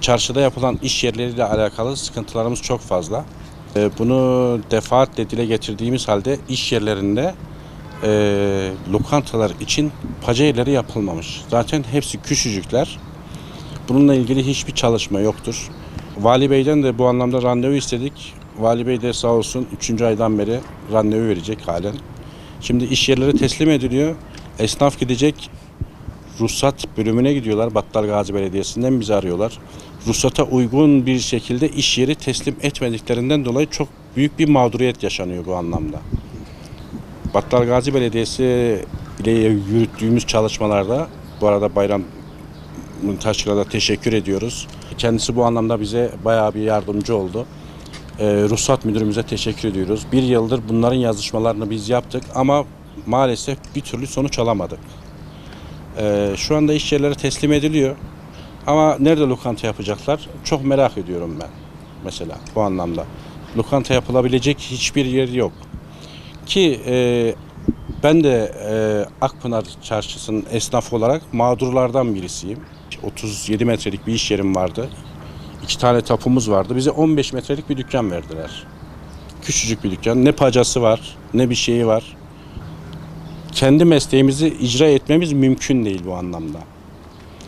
Çarşıda yapılan iş yerleriyle alakalı sıkıntılarımız çok fazla. Bunu defaatle dile getirdiğimiz halde iş yerlerinde lokantalar için paca yerleri yapılmamış. Zaten hepsi küçücükler. Bununla ilgili hiçbir çalışma yoktur. Vali Bey'den de bu anlamda randevu istedik. Vali Bey de sağ olsun 3. aydan beri randevu verecek halen. Şimdi iş yerleri teslim ediliyor. Esnaf gidecek. Ruhsat bölümüne gidiyorlar. Battalgazi Belediyesi'nden bizi arıyorlar. Ruhsata uygun bir şekilde iş yeri teslim etmediklerinden dolayı çok büyük bir mağduriyet yaşanıyor bu anlamda. Battalgazi Belediyesi ile yürüttüğümüz çalışmalarda, bu arada Bayram Taşçılar'a teşekkür ediyoruz. Kendisi bu anlamda bize bayağı bir yardımcı oldu. Ruhsat müdürümüze teşekkür ediyoruz. Bir yıldır bunların yazışmalarını biz yaptık ama maalesef bir türlü sonuç alamadık. Şu anda iş yerleri teslim ediliyor. Ama nerede lokanta yapacaklar? Çok merak ediyorum ben mesela bu anlamda. Lokanta yapılabilecek hiçbir yer yok. Ki ben de Akpınar Çarşısı'nın esnafı olarak mağdurlardan birisiyim. 37 metrelik bir iş yerim vardı. 2 tane tapumuz vardı. Bize 15 metrelik bir dükkan verdiler. Küçücük bir dükkan. Ne pacası var, ne bir şeyi var. Kendi mesleğimizi icra etmemiz mümkün değil bu anlamda.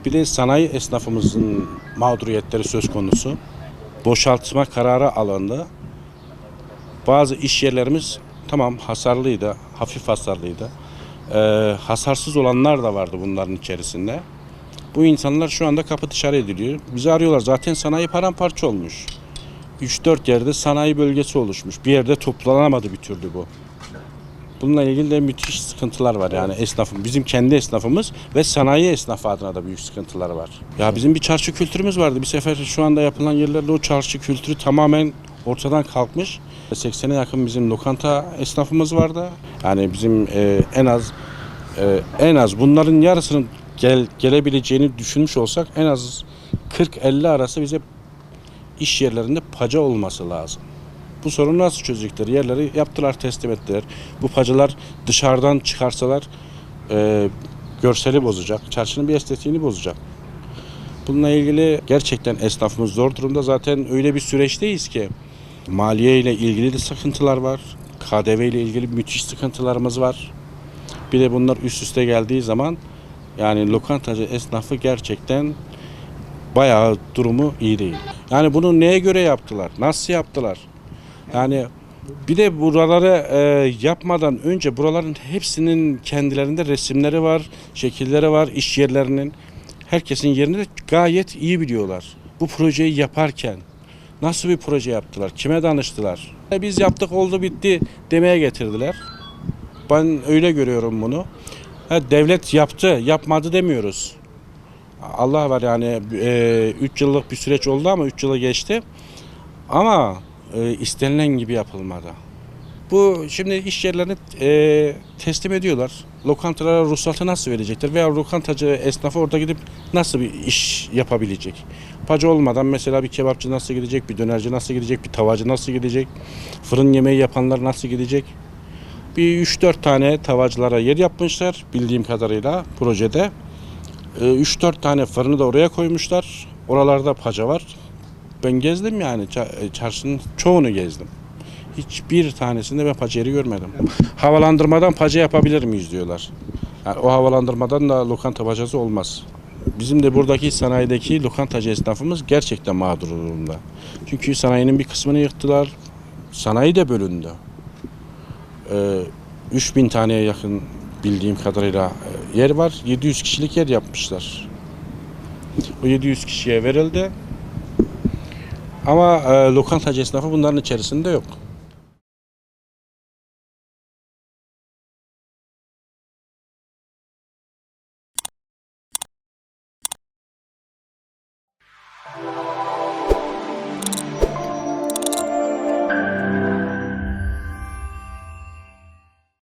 Bir de sanayi esnafımızın mağduriyetleri söz konusu. Boşaltma kararı alındı. Bazı iş yerlerimiz tamam hasarlıydı, hafif hasarlıydı. Hasarsız olanlar da vardı bunların içerisinde. Bu insanlar şu anda kapı dışarı ediliyor. Bizi arıyorlar. Zaten sanayi paramparça olmuş. 3-4 yerde sanayi bölgesi oluşmuş. Bir yerde toplanamadı bir türlü bu. Bununla ilgili de müthiş sıkıntılar var yani esnafım. Bizim kendi esnafımız ve sanayi esnafı adına da büyük sıkıntılar var. Ya bizim bir çarşı kültürümüz vardı. Bir sefer şu anda yapılan yerlerle o çarşı kültürü tamamen ortadan kalkmış. 80'e yakın bizim lokanta esnafımız vardı. Yani bizim en az bunların yarısının gelebileceğini düşünmüş olsak en az 40-50 arası bize iş yerlerinde paca olması lazım. Bu sorunu nasıl çözecekler? Yerleri yaptılar, teslim ettiler. Bu pacılar dışarıdan çıkarsalar görseli bozacak, çarşının bir estetiğini bozacak. Bununla ilgili gerçekten esnafımız zor durumda. Zaten öyle bir süreçteyiz ki maliye ile ilgili de sıkıntılar var. KDV ile ilgili müthiş sıkıntılarımız var. Bir de bunlar üst üste geldiği zaman yani lokantacı esnafı gerçekten bayağı durumu iyi değil. Yani bunu neye göre yaptılar? Nasıl yaptılar? Yani bir de buraları yapmadan önce buraların hepsinin kendilerinde resimleri var, şekilleri var, iş yerlerinin. Herkesin yerini de gayet iyi biliyorlar. Bu projeyi yaparken nasıl bir proje yaptılar, kime danıştılar? Biz yaptık oldu bitti demeye getirdiler. Ben öyle görüyorum bunu. Devlet yaptı, yapmadı demiyoruz. Allah var yani 3 yıllık bir süreç oldu ama 3 yılı geçti. Ama istenilen gibi yapılmadı. Bu şimdi iş yerlerini teslim ediyorlar. Lokantalara ruhsatı nasıl verecekler? Veya lokantacı esnafı orada gidip nasıl bir iş yapabilecek? Pacı olmadan mesela bir kebapçı nasıl gidecek? Bir dönerci nasıl gidecek? Bir tavacı nasıl gidecek? Fırın yemeği yapanlar nasıl gidecek? Bir 3-4 tane tavacılara yer yapmışlar bildiğim kadarıyla projede. 3-4 tane fırını da oraya koymuşlar. Oralarda paca var. Ben gezdim yani çarşının çoğunu gezdim. Hiçbir tanesinde ben paca yeri görmedim. Havalandırmadan paca yapabilir miyiz diyorlar. Yani o havalandırmadan da lokanta pacası olmaz. Bizim de buradaki sanayideki lokantacı esnafımız gerçekten mağdur durumda. Çünkü sanayinin bir kısmını yıktılar. Sanayi de bölündü. 3000 taneye yakın bildiğim kadarıyla yer var. 700 kişilik yer yapmışlar. O 700 kişiye verildi. Ama lokantacı esnafı bunların içerisinde yok.